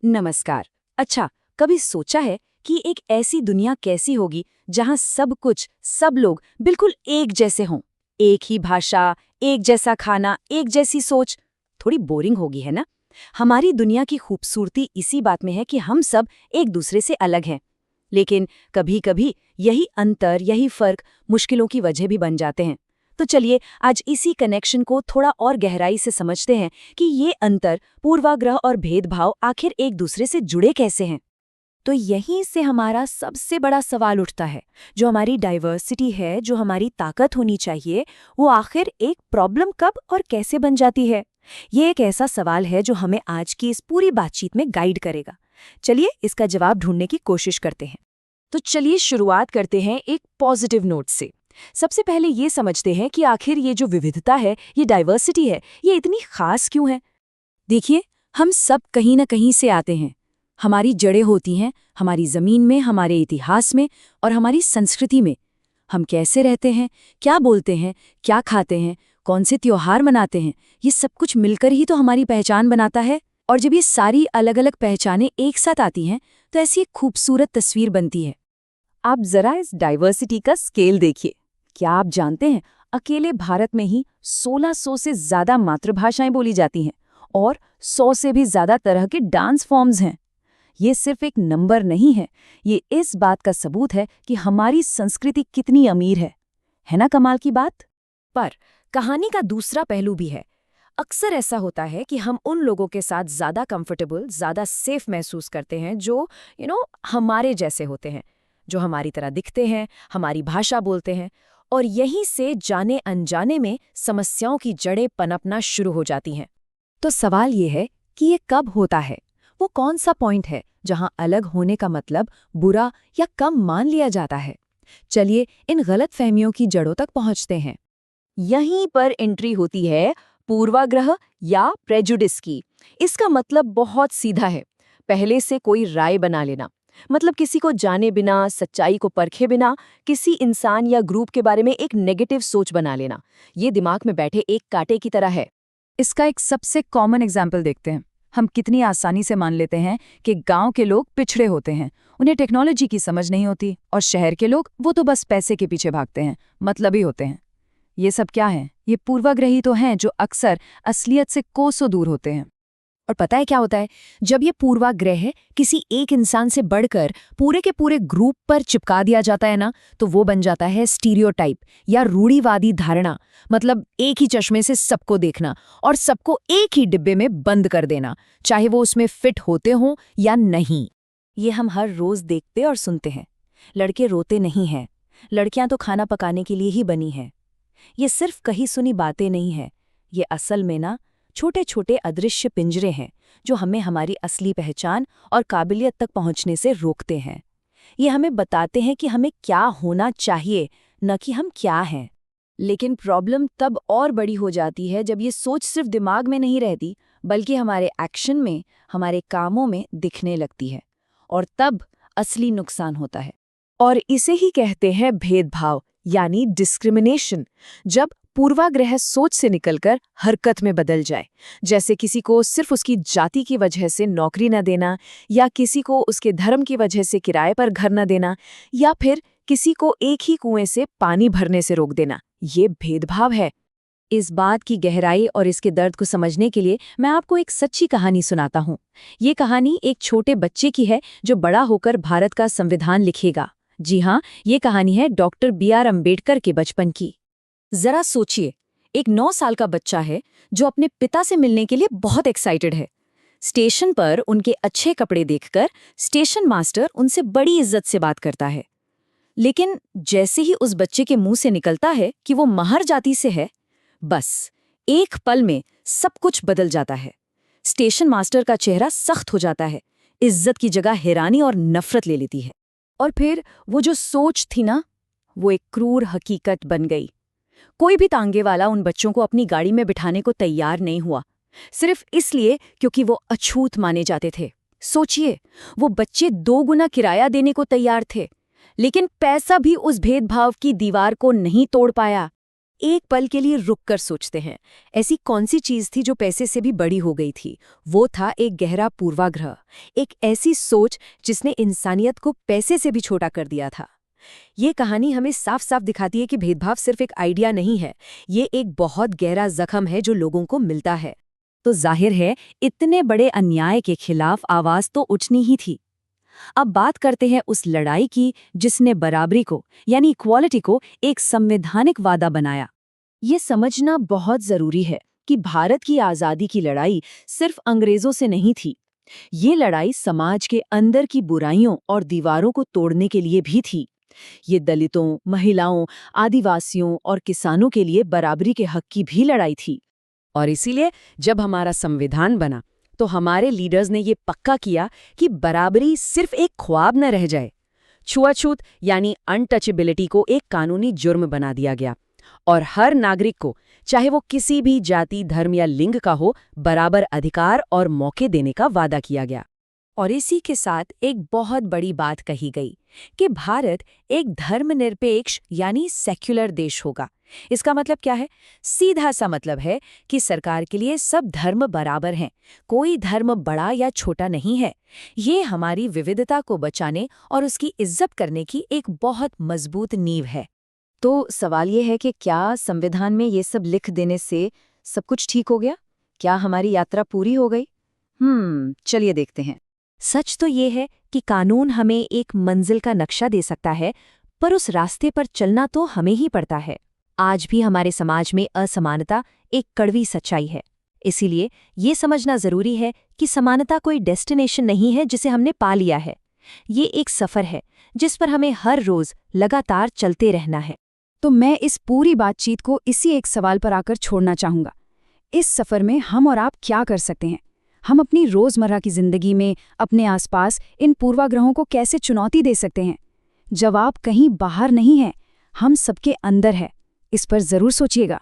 नमस्कार। अच्छा, कभी सोचा है कि एक ऐसी दुनिया कैसी होगी जहां सब कुछ, सब लोग बिल्कुल एक जैसे हों? एक ही भाषा, एक जैसा खाना, एक जैसी सोच। थोड़ी बोरिंग होगी, है ना? हमारी दुनिया की खूबसूरती इसी बात में है कि हम सब एक दूसरे से अलग हैं। लेकिन कभी-कभी यही अंतर, यही फर्क मुश्किलों की वजह भी बन जाते हैं। तो चलिए आज इसी कनेक्शन को थोड़ा और गहराई से समझते हैं कि ये अंतर, पूर्वाग्रह और भेदभाव आखिर एक दूसरे से जुड़े कैसे हैं। तो यहीं से हमारा सबसे बड़ा सवाल उठता है, जो हमारी डाइवर्सिटी है, जो हमारी ताकत होनी चाहिए, वो आखिर एक प्रॉब्लम कब और कैसे बन जाती है। ये एक ऐसा सवाल है जो हमें आज की इस पूरी बातचीत में गाइड करेगा। चलिए इसका जवाब ढूंढने की कोशिश करते हैं। तो चलिए शुरुआत करते हैं एक पॉजिटिव नोट से। सबसे पहले ये समझते हैं कि आखिर ये जो विविधता है, ये डाइवर्सिटी है, ये इतनी खास क्यों है। देखिए, हम सब कहीं न कहीं से आते हैं। हमारी जड़ें होती हैं हमारी ज़मीन में, हमारे इतिहास में और हमारी संस्कृति में। हम कैसे रहते हैं, क्या बोलते हैं, क्या खाते हैं, कौन से त्योहार मनाते हैं, ये सब कुछ मिलकर ही तो हमारी पहचान बनाता है। और जब ये सारी अलग-अलग पहचानें एक साथ आती हैं, तो ऐसी एक खूबसूरत तस्वीर बनती है। आप जरा इस डाइवर्सिटी का स्केल देखिए। क्या आप जानते हैं, अकेले भारत में ही 1600 से ज्यादा मातृभाषाएं बोली जाती हैं और 100 से भी ज्यादा तरह के डांस फॉर्म्स हैं। ये सिर्फ एक नंबर नहीं है, ये इस बात का सबूत है कि हमारी संस्कृति कितनी अमीर है ना कमाल की बात। पर कहानी का दूसरा पहलू भी है। अक्सर ऐसा होता है कि हम उन लोगों के साथ ज्यादा कंफर्टेबल, ज्यादा सेफ महसूस करते हैं जो हमारे जैसे होते हैं, जो हमारी तरह दिखते हैं, हमारी भाषा बोलते हैं। और यहीं से जाने अनजाने में समस्याओं की जड़ें पनपना शुरू हो जाती हैं। तो सवाल ये है कि ये कब होता है, वो कौन सा पॉइंट है जहां अलग होने का मतलब बुरा या कम मान लिया जाता है। चलिए इन गलतफहमियों की जड़ों तक पहुंचते हैं। यहीं पर एंट्री होती है पूर्वाग्रह या प्रेजुडिस की। इसका मतलब बहुत सीधा है, पहले से कोई राय बना लेना। मतलब किसी को जाने बिना, सच्चाई को परखे बिना, किसी इंसान या ग्रुप के बारे में एक नेगेटिव सोच बना लेना। ये दिमाग में बैठे एक कांटे की तरह है। इसका एक सबसे कॉमन एग्जाम्पल देखते हैं। हम कितनी आसानी से मान लेते हैं कि गांव के लोग पिछड़े होते हैं, उन्हें टेक्नोलॉजी की समझ नहीं होती, और शहर के लोग वो तो बस पैसे के पीछे भागते हैं, मतलबी होते हैं। ये सब क्या है? ये पूर्वाग्रही तो हैं जो अक्सर असलियत से कोसों दूर होते हैं। और पता है क्या होता है, जब ये पूर्वाग्रह किसी एक इंसान से बढ़कर पूरे के पूरे ग्रुप पर चिपका दिया जाता है ना, तो वो बन जाता है स्टीरियोटाइप या रूढ़िवादी धारणा। मतलब एक ही चश्मे से सबको देखना और सबको एक ही डिब्बे में बंद कर देना, चाहे वो उसमें फिट होते हों या नहीं। ये हम हर रोज देखते और सुनते हैं। लड़के रोते नहीं हैं, लड़कियां तो खाना पकाने के लिए ही बनी हैं। ये सिर्फ कही सुनी बातें नहीं है, ये असल में ना छोटे छोटे अदृश्य पिंजरे हैं जो हमें हमारी असली पहचान और काबिलियत तक पहुंचने से रोकते हैं। ये हमें बताते हैं कि हमें क्या होना चाहिए, न कि हम क्या हैं। लेकिन प्रॉब्लम तब और बड़ी हो जाती है जब ये सोच सिर्फ दिमाग में नहीं रहती, बल्कि हमारे एक्शन में, हमारे कामों में दिखने लगती है। और तब असली नुकसान होता है। और इसे ही कहते हैं भेदभाव, यानी डिस्क्रिमिनेशन। जब पूर्वाग्रह सोच से निकलकर हरकत में बदल जाए, जैसे किसी को सिर्फ उसकी जाति की वजह से नौकरी न देना, या किसी को उसके धर्म की वजह से किराए पर घर न देना, या फिर किसी को एक ही कुएं से पानी भरने से रोक देना। ये भेदभाव है। इस बात की गहराई और इसके दर्द को समझने के लिए मैं आपको एक सच्ची कहानी सुनाता हूँ। ये कहानी एक छोटे बच्चे की है जो बड़ा होकर भारत का संविधान लिखेगा। जी हाँ, ये कहानी है डॉक्टर B.R. अम्बेडकर के बचपन की। जरा सोचिए, एक 9 साल का बच्चा है जो अपने पिता से मिलने के लिए बहुत एक्साइटेड है। स्टेशन पर उनके अच्छे कपड़े देखकर स्टेशन मास्टर उनसे बड़ी इज्जत से बात करता है। लेकिन जैसे ही उस बच्चे के मुंह से निकलता है कि वो महर जाति से है, बस एक पल में सब कुछ बदल जाता है। स्टेशन मास्टर का चेहरा सख्त हो जाता है, इज्जत की जगह हैरानी और नफरत ले लेती है। और फिर वो जो सोच थी ना, वो एक क्रूर हकीकत बन गई। कोई भी तांगे वाला उन बच्चों को अपनी गाड़ी में बिठाने को तैयार नहीं हुआ, सिर्फ इसलिए क्योंकि वो अछूत माने जाते थे। सोचिए, वो बच्चे 2 गुना किराया देने को तैयार थे, लेकिन पैसा भी उस भेदभाव की दीवार को नहीं तोड़ पाया। एक पल के लिए रुक कर सोचते हैं, ऐसी कौन सी चीज थी जो पैसे से भी बड़ी हो गई थी? वो था एक गहरा पूर्वाग्रह, एक ऐसी सोच जिसने इंसानियत को पैसे से भी छोटा कर दिया था। ये कहानी हमें साफ साफ दिखाती है कि भेदभाव सिर्फ एक आइडिया नहीं है, ये एक बहुत गहरा जख्म है जो लोगों को मिलता है। तो जाहिर है, इतने बड़े अन्याय के खिलाफ आवाज तो उठनी ही थी। अब बात करते हैं उस लड़ाई की जिसने बराबरी को, यानी इक्वालिटी को, एक संवैधानिक वादा बनाया। ये समझना बहुत जरूरी है कि भारत की आज़ादी की लड़ाई सिर्फ अंग्रेजों से नहीं थी। ये लड़ाई समाज के अंदर की बुराइयों और दीवारों को तोड़ने के लिए भी थी। ये दलितों, महिलाओं, आदिवासियों और किसानों के लिए बराबरी के हक की भी लड़ाई थी। और इसीलिए जब हमारा संविधान बना तो हमारे लीडर्स ने ये पक्का किया कि बराबरी सिर्फ एक ख्वाब न रह जाए। छुआछूत यानी अनटचेबिलिटी को एक कानूनी जुर्म बना दिया गया और हर नागरिक को, चाहे वो किसी भी जाति, धर्म या लिंग का हो, बराबर अधिकार और मौके देने का वादा किया गया। और इसी के साथ एक बहुत बड़ी बात कही गई कि भारत एक धर्मनिरपेक्ष यानी सेक्युलर देश होगा। इसका मतलब क्या है? सीधा सा मतलब है कि सरकार के लिए सब धर्म बराबर हैं, कोई धर्म बड़ा या छोटा नहीं है। ये हमारी विविधता को बचाने और उसकी इज्जत करने की एक बहुत मजबूत नींव है। तो सवाल ये है कि क्या संविधान में ये सब लिख देने से सब कुछ ठीक हो गया? क्या हमारी यात्रा पूरी हो गई? चलिए देखते हैं। सच तो ये है कि कानून हमें एक मंजिल का नक्शा दे सकता है, पर उस रास्ते पर चलना तो हमें ही पड़ता है। आज भी हमारे समाज में असमानता एक कड़वी सच्चाई है। इसीलिए ये समझना जरूरी है कि समानता कोई डेस्टिनेशन नहीं है जिसे हमने पा लिया है। ये एक सफ़र है जिस पर हमें हर रोज़ लगातार चलते रहना है। तो मैं इस पूरी बातचीत को इसी एक सवाल पर आकर छोड़ना चाहूँगा। इस सफ़र में हम और आप क्या कर सकते हैं? हम अपनी रोज़मर्रा की ज़िंदगी में अपने आसपास इन पूर्वाग्रहों को कैसे चुनौती दे सकते हैं? जवाब कहीं बाहर नहीं है, हम सबके अंदर है। इस पर ज़रूर सोचिएगा।